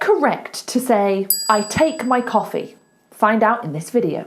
correct to say, I take my coffee? Find out in this video.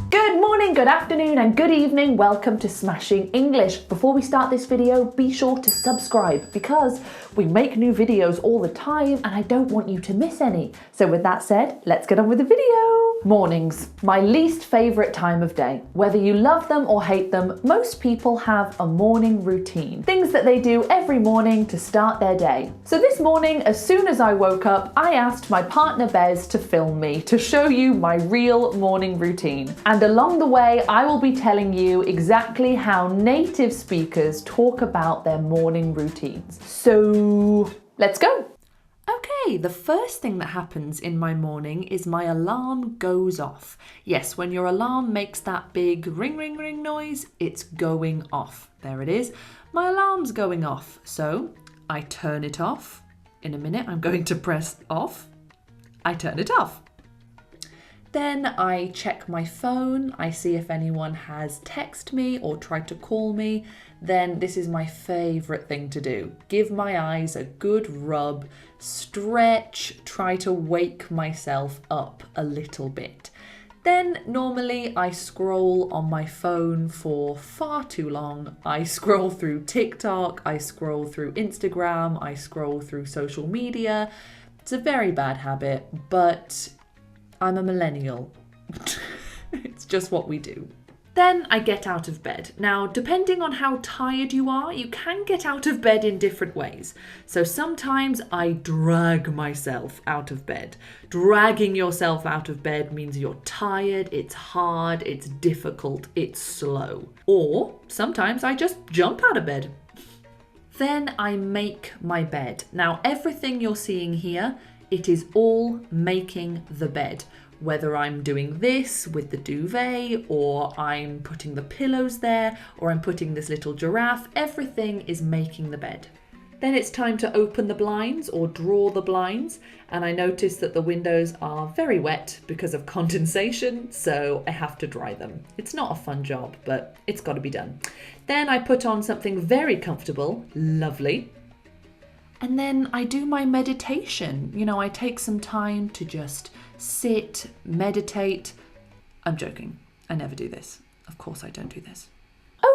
Good morning, good afternoon, and good evening. Welcome to Smashing English. Before we start this video, be sure to subscribe because we make new videos all the time and I don't want you to miss any. So with that said, let's get on with the video. Mornings, my least favourite time of day. Whether you love them or hate them, most people have a morning routine. Things that they do every morning to start their day. So this morning, as soon as I woke up, I asked my partner Bez to film me to show you my real morning routine. And along the way, I will be telling you exactly how native speakers talk about their morning routines. So let's go. Okay, the first thing that happens in my morning is my alarm goes off. Yes, when your alarm makes that big ring, ring, ring noise, it's going off. There it is. My alarm's going off. So I turn it off. In a minute, I'm going to press off. I turn it off. Then I check my phone, I see if anyone has texted me or tried to call me. Then this is my favourite thing to do. Give my eyes a good rub, stretch, try to wake myself up a little bit. Then normally I scroll on my phone for far too long. I scroll through TikTok, I scroll through Instagram, I scroll through social media. It's a very bad habit, but I'm a millennial. It's just what we do. Then I get out of bed. Now, depending on how tired you are, you can get out of bed in different ways. So sometimes I drag myself out of bed. Dragging yourself out of bed means you're tired, it's hard, it's difficult, it's slow. Or sometimes I just jump out of bed. Then I make my bed. Now, everything you're seeing here, it is all making the bed. Whether I'm doing this with the duvet, or I'm putting the pillows there, or I'm putting this little giraffe, everything is making the bed. Then it's time to open the blinds or draw the blinds, and I notice that the windows are very wet because of condensation, so I have to dry them. It's not a fun job, but it's got to be done. Then I put on something very comfortable, lovely. And then I do my meditation. You know, I take some time to just sit, meditate. I'm joking. I never do this. Of course I don't do this.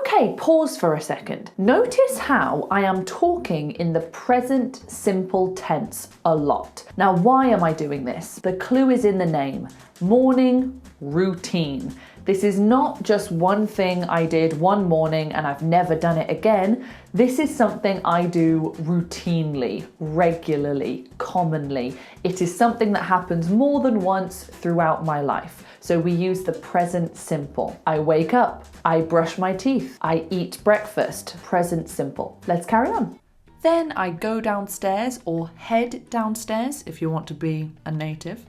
Okay, pause for a second. Notice how I am talking in the present simple tense a lot. Now, why am I doing this? The clue is in the name. Morning routine. This is not just one thing I did one morning and I've never done it again. This is something I do routinely, regularly, commonly. It is something that happens more than once throughout my life. So we use the present simple. I wake up, I brush my teeth, I eat breakfast, present simple. Let's carry on. Then I go downstairs or head downstairs if you want to be a native.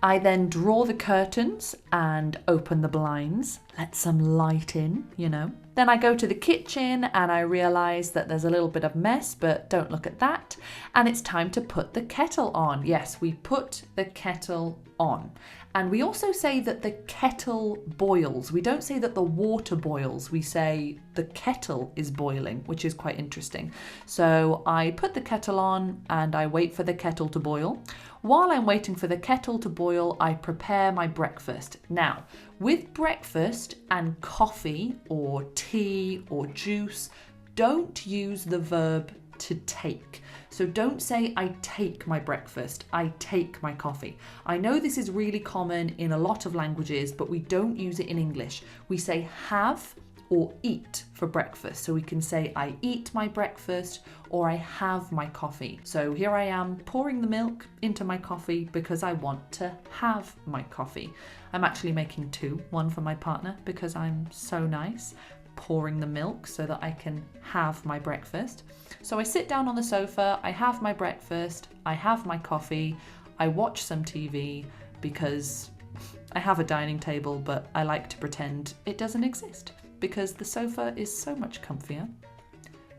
I then draw the curtains and open the blinds, let some light in, you know. Then I go to the kitchen and I realise that there's a little bit of mess, but don't look at that. And it's time to put the kettle on. Yes, we put the kettle on. And we also say that the kettle boils. We don't say that the water boils. We say the kettle is boiling, which is quite interesting. So I put the kettle on and I wait for the kettle to boil. While I'm waiting for the kettle to boil, I prepare my breakfast. Now, with breakfast and coffee or tea or juice, don't use the verb to take. So don't say I take my breakfast, I take my coffee. I know this is really common in a lot of languages, but we don't use it in English. We say have or eat for breakfast. So we can say I eat my breakfast or I have my coffee. So here I am pouring the milk into my coffee because I want to have my coffee. I'm actually making two, one for my partner because I'm so nice, pouring the milk so that I can have my breakfast. So I sit down on the sofa, I have my breakfast, I have my coffee, I watch some TV because I have a dining table, but I like to pretend it doesn't exist because the sofa is so much comfier.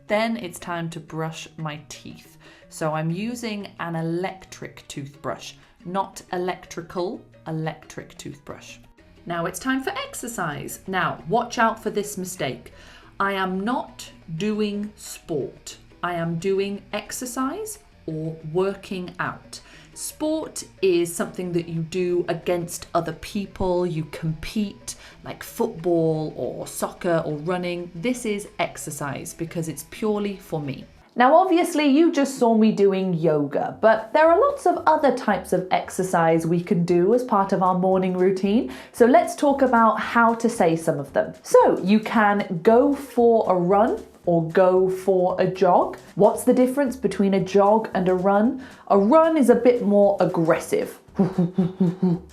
Then it's time to brush my teeth. So I'm using an electric toothbrush, not electrical, electric toothbrush. Now it's time for exercise. Now, watch out for this mistake. I am not doing sport. I am doing exercise or working out. Sport is something that you do against other people. You compete, like football or soccer or running. This is exercise because it's purely for me. Now, obviously, you just saw me doing yoga, but there are lots of other types of exercise we can do as part of our morning routine. So let's talk about how to say some of them. So you can go for a run or go for a jog. What's the difference between a jog and a run? A run is a bit more aggressive.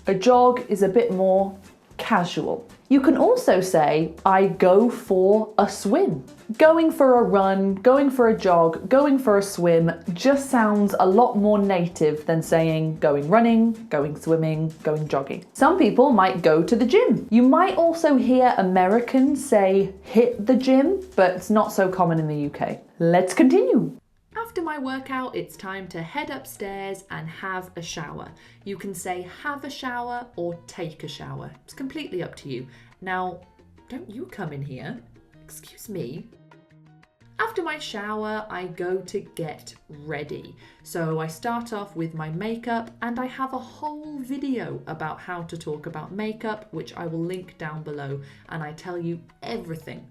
A jog is a bit more casual. You can also say, I go for a swim. Going for a run, going for a jog, going for a swim just sounds a lot more native than saying going running, going swimming, going jogging. Some people might go to the gym. You might also hear Americans say hit the gym, but it's not so common in the UK. Let's continue. After my workout, it's time to head upstairs and have a shower. You can say have a shower or take a shower. It's completely up to you. Now, don't you come in here. Excuse me. After my shower, I go to get ready. So I start off with my makeup, and I have a whole video about how to talk about makeup, which I will link down below. And I tell you everything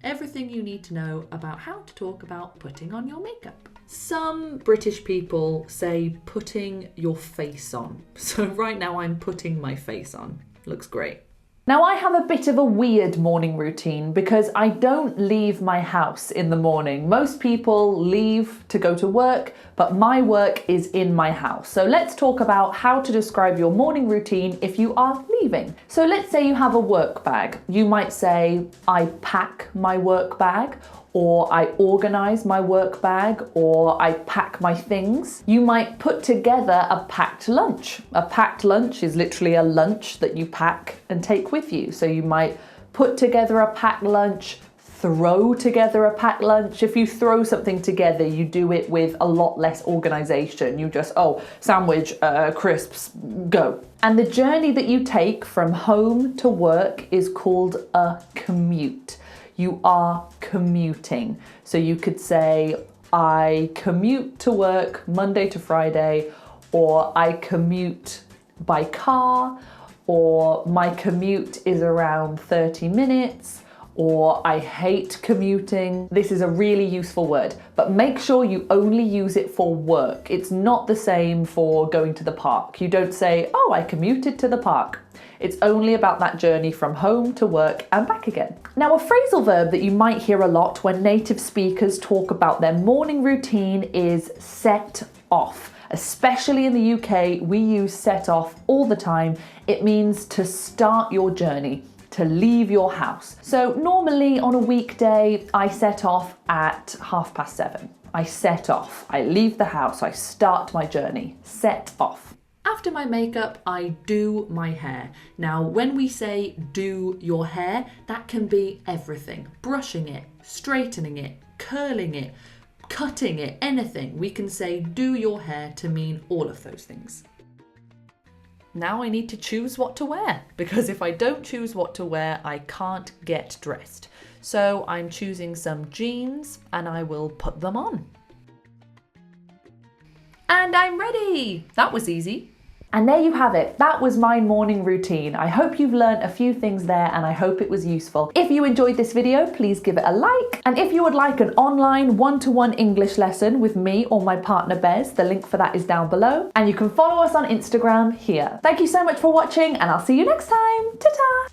you need to know about how to talk about putting on your makeup. Some British people say putting your face on. So right now I'm putting my face on. Looks great. Now I have a bit of a weird morning routine because I don't leave my house in the morning. Most people leave to go to work, but my work is in my house. So let's talk about how to describe your morning routine if you are leaving. So let's say you have a work bag. You might say, I pack my work bag, or I organize my work bag, or I pack my things. You might put together a packed lunch. A packed lunch is literally a lunch that you pack and take with you. So you might put together a packed lunch, throw together a packed lunch. If you throw something together, you do it with a lot less organization. You just, sandwich, crisps, go. And the journey that you take from home to work is called a commute. You are commuting. So you could say, I commute to work Monday to Friday, or I commute by car, or my commute is around 30 minutes, or I hate commuting. This is a really useful word, but make sure you only use it for work. It's not the same for going to the park. You don't say, I commuted to the park. It's only about that journey from home to work and back again. Now, a phrasal verb that you might hear a lot when native speakers talk about their morning routine is set off. Especially in the UK, we use set off all the time. It means to start your journey, to leave your house. So normally on a weekday, I set off at 7:30. I set off, I leave the house, I start my journey, set off. After my makeup, I do my hair. Now, when we say do your hair, that can be everything. Brushing it, straightening it, curling it, cutting it, anything. We can say do your hair to mean all of those things. Now I need to choose what to wear, because if I don't choose what to wear, I can't get dressed. So I'm choosing some jeans and I will put them on. And I'm ready! That was easy. And there you have it. That was my morning routine. I hope you've learned a few things there and I hope it was useful. If you enjoyed this video, please give it a like. And if you would like an online one-to-one English lesson with me or my partner Bez, the link for that is down below. And you can follow us on Instagram here. Thank you so much for watching and I'll see you next time. Ta-ta!